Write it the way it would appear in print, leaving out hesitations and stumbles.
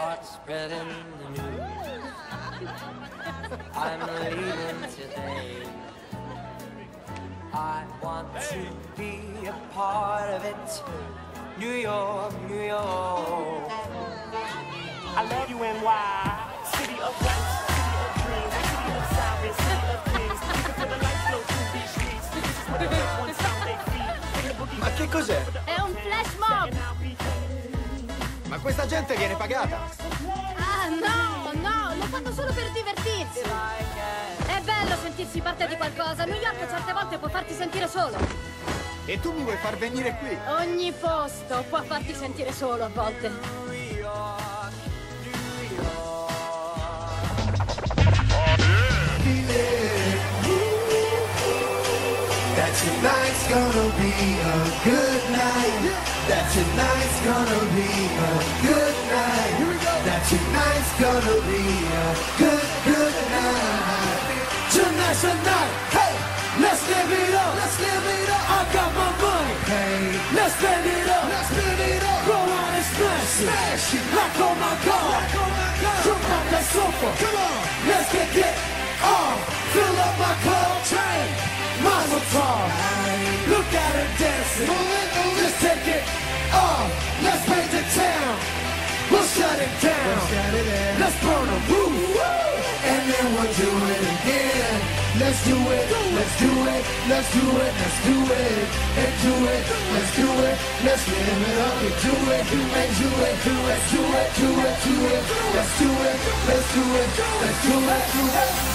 start spreading the news. I'm leaving today. I want to be a part of it. New York, New York. I love you, NY. City of lights, city of dreams, city of sirens, city of kings. You can feel the light flow through these streets. This is what the big ones sound they feed. Ma che cos'è? È un flash mob! Ma questa gente viene pagata? Ah, no, lo fanno solo per divertirsi. È bello sentirsi parte di qualcosa. New York certe volte può farti sentire solo. E tu mi vuoi far venire qui? Ogni posto può farti sentire solo a volte. That tonight's gonna be a good night. That tonight's gonna be a good night. That tonight's gonna be a good night. Tonight's the night. Hey, let's live it up. Let's live it up. I got my money. Hey, let's spend it up. Let's spend it up. Go on and smash it. Smash it. Like oh my God. Like oh my God. Jump on that sofa. Come on. Let's get on. Fill up my club train. Mazel tov. Look at her dancing. Just take it off. Let's paint the town. We'll shut it down. Let's burn the roof. And then we'll do it again. Let's do it. Let's do it. Let's do it. Let's do it. And do it. Let's do it. Let's live it up and do it. And do it. Do it. Do it. Do it. Do it. Let's do it. Let's do it. Let's do it.